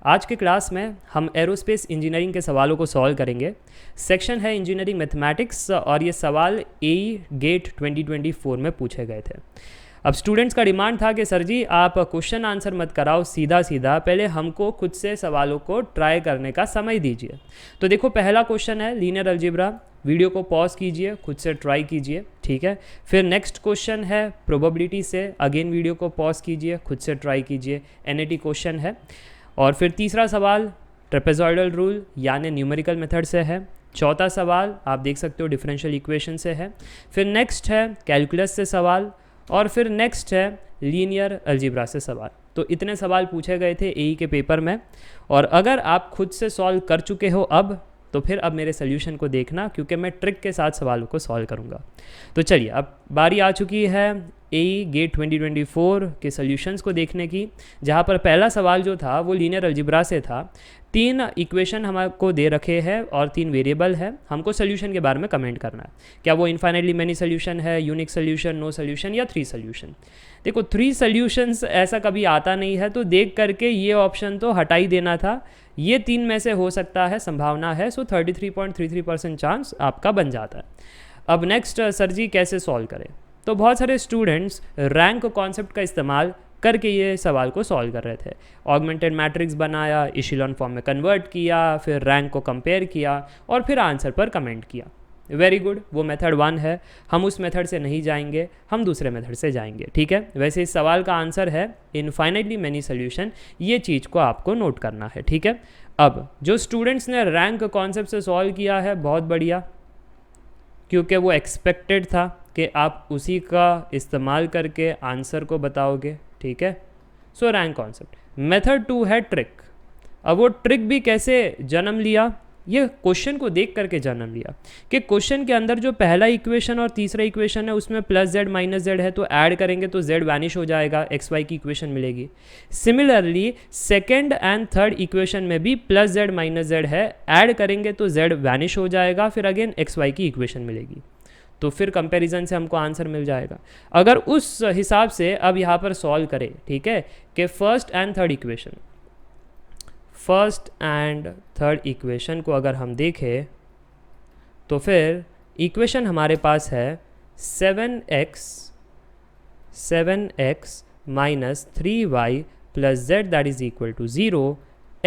आज के क्लास में हम एरोस्पेस इंजीनियरिंग के सवालों को सॉल्व करेंगे। सेक्शन है इंजीनियरिंग मैथमेटिक्स और ये सवाल ए गेट 2024 में पूछे गए थे। अब स्टूडेंट्स का डिमांड था कि सर जी आप क्वेश्चन आंसर मत कराओ सीधा सीधा, पहले हमको खुद से सवालों को ट्राई करने का समय दीजिए। तो देखो पहला क्वेश्चन है लीनियर अलजेब्रा, वीडियो को पॉज कीजिए, खुद से ट्राई कीजिए, ठीक है। फिर नेक्स्ट क्वेश्चन है प्रोबेबिलिटी से, अगेन वीडियो को पॉज कीजिए, खुद से ट्राई कीजिए, एनएटी क्वेश्चन है। और फिर तीसरा सवाल ट्रेपेजॉइडल रूल यानी न्यूमेरिकल मेथड से है। चौथा सवाल आप देख सकते हो डिफरेंशियल इक्वेशन से है। फिर नेक्स्ट है कैलकुलस से सवाल और फिर नेक्स्ट है लीनियर अलजेब्रा से सवाल। तो इतने सवाल पूछे गए थे एई के पेपर में। और अगर आप खुद से सॉल्व कर चुके हो तो फिर अब मेरे सोल्यूशन को देखना, क्योंकि मैं ट्रिक के साथ सवालों को सॉल्व करूंगा। तो चलिए अब बारी आ चुकी है एई गेट 2024 के सॉल्यूशंस को देखने की, जहां पर पहला सवाल जो था वो लीनियर अलजेब्रा से था। 3 इक्वेशन हमको दे रखे हैं और 3 वेरिएबल है, हमको सोल्यूशन के बारे में कमेंट करना है। क्या वो इनफाइनाइटली मेनी सोल्यूशन है, यूनिक सोल्यूशन, नो सोल्यूशन या 3 सोल्यूशन। देखो 3 सोल्यूशंस ऐसा कभी आता नहीं है, तो देख करके ये ऑप्शन तो हटा ही देना था। ये 3 में से हो सकता है, संभावना है, सो 33.33% चांस आपका बन जाता है। अब नेक्स्ट सर जी कैसे सॉल्व करें। तो बहुत सारे स्टूडेंट्स रैंक कॉन्सेप्ट का इस्तेमाल करके ये सवाल को सॉल्व कर रहे थे। ऑगमेंटेड मैट्रिक्स बनाया, इशेलॉन फॉर्म में कन्वर्ट किया, फिर रैंक को कंपेयर किया और फिर आंसर पर कमेंट किया। वेरी गुड, वो मेथड 1 है। हम उस मेथड से नहीं जाएंगे, हम दूसरे मेथड से जाएंगे, ठीक है। वैसे इस सवाल का आंसर है इनफाइनाइटली मेनी सोल्यूशन, ये चीज़ को आपको नोट करना है, ठीक है। अब जो स्टूडेंट्स ने रैंक कॉन्सेप्ट से सॉल्व किया है बहुत बढ़िया, क्योंकि वो एक्सपेक्टेड था कि आप उसी का इस्तेमाल करके आंसर को बताओगे, ठीक है। सो रैंक कॉन्सेप्ट। मेथड 2 है ट्रिक। अब वो ट्रिक भी कैसे जन्म लिया, ये क्वेश्चन को देख करके जन्म लिया कि क्वेश्चन के अंदर जो पहला इक्वेशन और तीसरा इक्वेशन है उसमें प्लस जेड माइनस जेड है, तो ऐड करेंगे तो जेड वैनिश हो जाएगा, एक्स वाई की इक्वेशन मिलेगी। Similarly second and third equation में भी प्लस जेड माइनस जेड है, ऐड करेंगे तो जेड वैनिश हो जाएगा, फिर अगेन एक्स वाई की इक्वेशन मिलेगी। तो फिर कंपैरिजन से हमको आंसर मिल जाएगा। अगर उस हिसाब से अब यहाँ पर सॉल्व करें, ठीक है, कि फर्स्ट एंड थर्ड इक्वेशन को अगर हम देखें तो फिर इक्वेशन हमारे पास है 7x minus 3y plus Z that is equal to 0,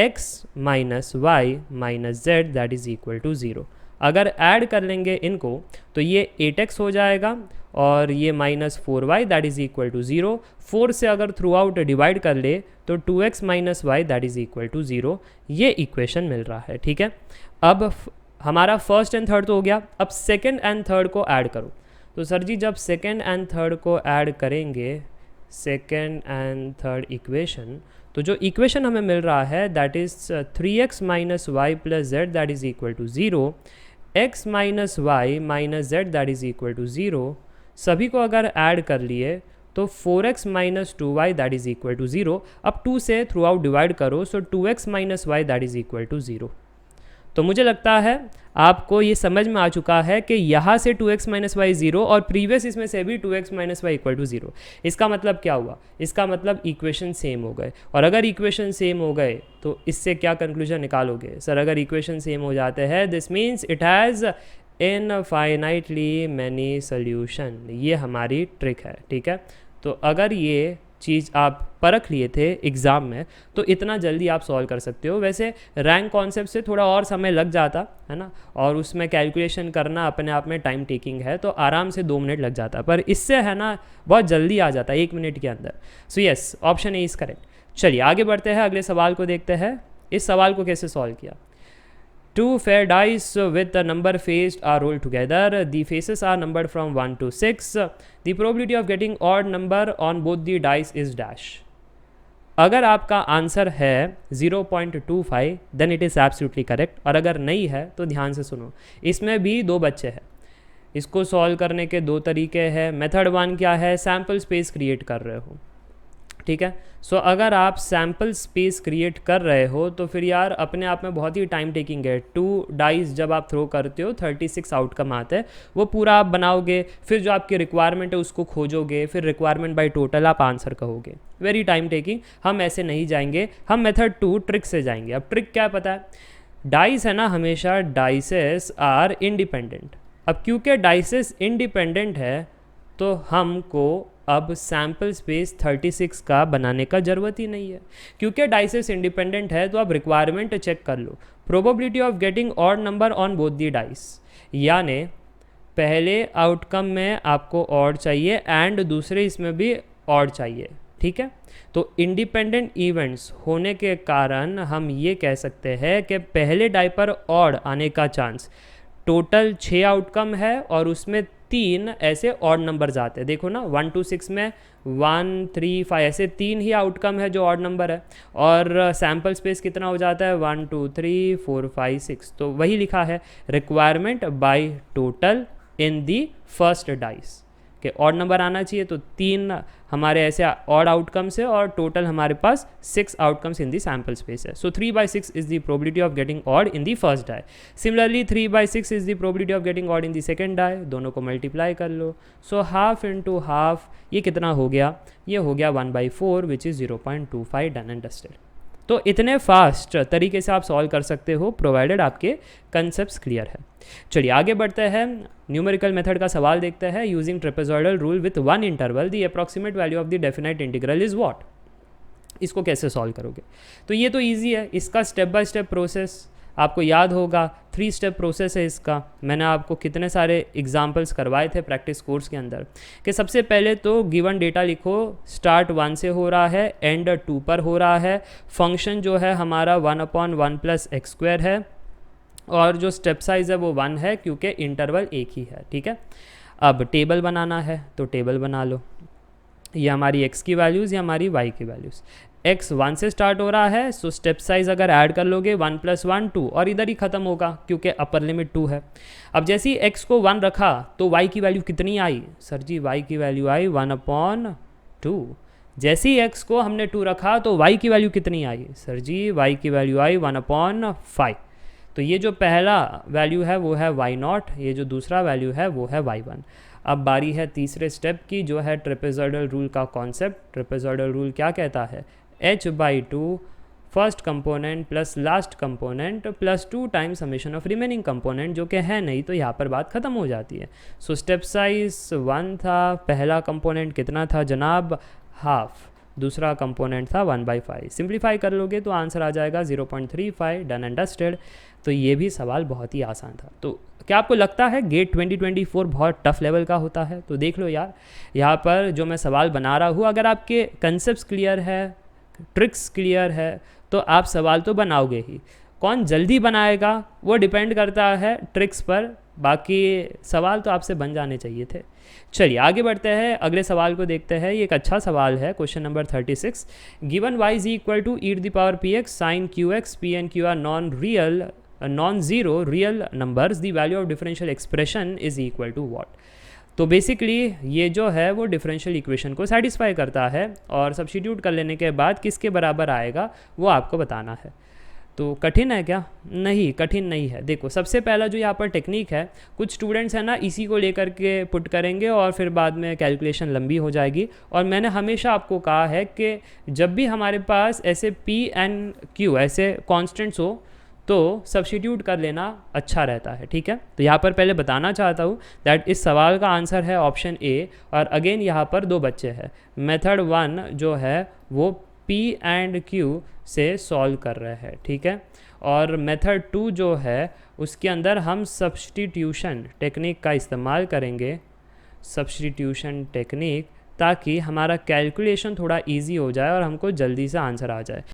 x minus Y minus Z that is equal to 0। अगर ऐड कर लेंगे इनको तो ये 8x हो जाएगा और ये minus 4y that is equal to 0। 4 से अगर थ्रू आउट डिवाइड कर ले तो 2x minus Y that is equal to 0, ये इक्वेशन मिल रहा है, ठीक है। अब हमारा फर्स्ट एंड थर्ड तो हो गया, अब सेकेंड एंड थर्ड को ऐड करो। तो सर जी जब सेकेंड एंड थर्ड को ऐड करेंगे, सेकेंड एंड थर्ड इक्वेशन, तो जो इक्वेशन हमें मिल रहा है that is 3x minus Y plus Z that is equal to 0, x minus Y minus Z that is equal to 0, सभी को अगर ऐड कर लिए तो 4x minus 2y that is equal to 0। अब 2 से थ्रू आउट डिवाइड करो, so 2x minus Y that is equal to 0। तो मुझे लगता है आपको ये समझ में आ चुका है कि यहाँ से 2x माइनस वाई 0 और प्रीवियस इसमें से भी 2x minus Y equal to 0। इसका मतलब क्या हुआ, इसका मतलब इक्वेशन सेम हो गए। और अगर इक्वेशन सेम हो गए तो इससे क्या कंक्लूजन निकालोगे, सर अगर इक्वेशन सेम हो जाते हैं this means it has infinitely many solution. ये हमारी ट्रिक है, ठीक है। तो अगर ये चीज़ आप परख लिए थे एग्ज़ाम में तो इतना जल्दी आप सॉल्व कर सकते हो। वैसे रैंक कॉन्सेप्ट से थोड़ा और समय लग जाता है ना, और उसमें कैलकुलेशन करना अपने आप में टाइम टेकिंग है, तो आराम से 2 मिनट लग जाता, पर इससे है ना बहुत जल्दी आ जाता है 1 मिनट के अंदर। So yes, option A is correct. चलिए आगे बढ़ते हैं, अगले सवाल को देखते हैं। इस सवाल को कैसे सॉल्व किया। 2 fair dice with the number faced are rolled together. The faces are numbered from 1 to 6. The probability of getting odd number on both the dice is dash. अगर आपका आंसर है 0.25 then it is absolutely correct, और अगर नहीं है तो ध्यान से सुनो। इसमें भी 2 बच्चे हैं, इसको सॉल्व करने के 2 तरीके हैं। मेथड 1 क्या है, सैम्पल स्पेस क्रिएट कर रहे हो। ठीक है। सो अगर आप सैम्पल स्पेस क्रिएट कर रहे हो तो फिर यार अपने आप में बहुत ही टाइम टेकिंग है। 2 डाइस जब आप थ्रो करते हो 36 आउटकम आते हैं, वो पूरा आप बनाओगे, फिर जो आपकी रिक्वायरमेंट है उसको खोजोगे, फिर रिक्वायरमेंट बाय टोटल आप आंसर कहोगे, वेरी टाइम टेकिंग। हम ऐसे नहीं जाएंगे, हम मेथड 2 ट्रिक से जाएंगे। अब ट्रिक क्या पता है, डाइस है ना, हमेशा डाइसेस आर इंडिपेंडेंट। अब क्योंकि डाइसेस इंडिपेंडेंट है तो हमको अब सैम्पल स्पेस 36 का बनाने का ज़रूरत ही नहीं है। क्योंकि डाइसेस इंडिपेंडेंट है तो आप रिक्वायरमेंट चेक कर लो, probability of getting odd number on both the dice, यानी पहले आउटकम में आपको ऑड चाहिए एंड दूसरे इसमें भी ऑड चाहिए, ठीक है। तो इंडिपेंडेंट इवेंट्स होने के कारण हम ये कह सकते हैं कि पहले डाई पर ऑड आने का चांस, टोटल 6 आउटकम है और उसमें 3 ऐसे ऑड नंबर्स आते हैं। देखो ना 1 to 6 में 1 3 5 ऐसे 3 ही आउटकम है जो ऑड नंबर है, और सैम्पल स्पेस कितना हो जाता है 1 2 3 4 5 6। तो वही लिखा है requirement by total in the first dice कि ऑड नंबर आना चाहिए, तो 3 हमारे ऐसे ऑड आउटकम्स है और टोटल हमारे पास 6 outcomes in the sample space है। So 3/6 is the probability of getting odd in the first die. Similarly 3/6 is the probability of getting odd in the second die. दोनों को मल्टीप्लाई कर लो, so half into half, ये कितना हो गया, ये हो गया 1/4 which is 0.25 done and dusted. तो इतने फास्ट तरीके से आप सॉल्व कर सकते हो प्रोवाइडेड आपके कंसेप्ट क्लियर है। चलिए आगे बढ़ते हैं, न्यूमेरिकल मेथड का सवाल देखते हैं। Using trapezoidal rule with 1 interval the approximate value of the definite integral is what. इसको कैसे सॉल्व करोगे, तो ये तो ईजी है, इसका स्टेप बाय स्टेप प्रोसेस आपको याद होगा। 3 स्टेप प्रोसेस है इसका। मैंने आपको कितने सारे एग्जाम्पल्स करवाए थे प्रैक्टिस कोर्स के अंदर कि सबसे पहले तो गिवन डेटा लिखो, स्टार्ट 1 से हो रहा है, एंड 2 पर हो रहा है, फंक्शन जो है हमारा 1/1 + x² है, और जो स्टेप साइज है वो 1 है क्योंकि इंटरवल एक ही है, ठीक है। अब टेबल बनाना है तो टेबल बना लो, ये हमारी x की वैल्यूज़, ये हमारी y की वैल्यूज़। x 1 से स्टार्ट हो रहा है, सो स्टेप साइज अगर ऐड कर लोगे 1 + 1 2, और इधर ही ख़त्म होगा क्योंकि अपर लिमिट 2 है। अब जैसे ही x को 1 रखा तो y की वैल्यू कितनी आई, सर जी y की वैल्यू आई 1/2। जैसे ही x को हमने 2 रखा तो y की वैल्यू कितनी आई, सर जी y की वैल्यू आई 1/5। तो ये जो पहला वैल्यू है वो है y0, ये जो दूसरा वैल्यू है वो है y1। अब बारी है तीसरे स्टेप की, जो है ट्रेपेजॉइडल रूल का कॉन्सेप्ट। ट्रेपेजॉइडल रूल क्या कहता है, h/2 first component plus last component plus 2 times summation of remaining component, जो कि है नहीं तो यहाँ पर बात ख़त्म हो जाती है। सो स्टेप साइज 1 था, पहला कंपोनेंट कितना था जनाब, हाफ, दूसरा कंपोनेंट था 1/5। सिंप्लीफाई कर लोगे तो आंसर आ जाएगा 0.35 डन एंड डस्टेड। तो ये भी सवाल बहुत ही आसान था। तो क्या आपको लगता है गेट 2024 बहुत टफ लेवल का होता है, तो देख लो यार, यहाँ पर जो मैं सवाल बना रहा हूँ, अगर आपके कंसेप्ट क्लियर है, ट्रिक्स क्लियर है, तो आप सवाल तो बनाओगे ही। कौन जल्दी बनाएगा वो डिपेंड करता है ट्रिक्स पर, बाकी सवाल तो आपसे बन जाने चाहिए थे। चलिए आगे बढ़ते हैं, अगले सवाल को देखते हैं। ये एक अच्छा सवाल है, question number 36। Given y is equal to e⁻px sin qx p and q are non zero real numbers, the value of differential expression is equal to what. तो बेसिकली ये जो है वो डिफरेंशियल इक्वेशन को सेटिस्फाई करता है, और substitute कर लेने के बाद किसके बराबर आएगा वो आपको बताना है। तो कठिन है क्या, नहीं कठिन नहीं है। देखो सबसे पहला जो यहाँ पर टेक्निक है, कुछ स्टूडेंट्स हैं ना इसी को लेकर के पुट करेंगे और फिर बाद में कैलकुलेशन लंबी हो जाएगी। और मैंने हमेशा आपको कहा है कि जब भी हमारे पास ऐसे P and Q ऐसे कॉन्स्टेंट्स हो तो सब्स्टिट्यूट कर लेना अच्छा रहता है, ठीक है। तो यहाँ पर पहले बताना चाहता हूँ दैट इस सवाल का आंसर है ऑप्शन ए, और अगेन यहाँ पर 2 बच्चे हैं। मेथड 1 जो है वो P and Q से सॉल्व कर रहे हैं, ठीक है। और मेथड 2 जो है उसके अंदर हम सब्स्टिट्यूशन टेक्निक का इस्तेमाल करेंगे, सब्स्टिट्यूशन टेक्निक, ताकि हमारा कैलकुलेशन थोड़ा इजी हो जाए और हमको जल्दी से आंसर आ जाए।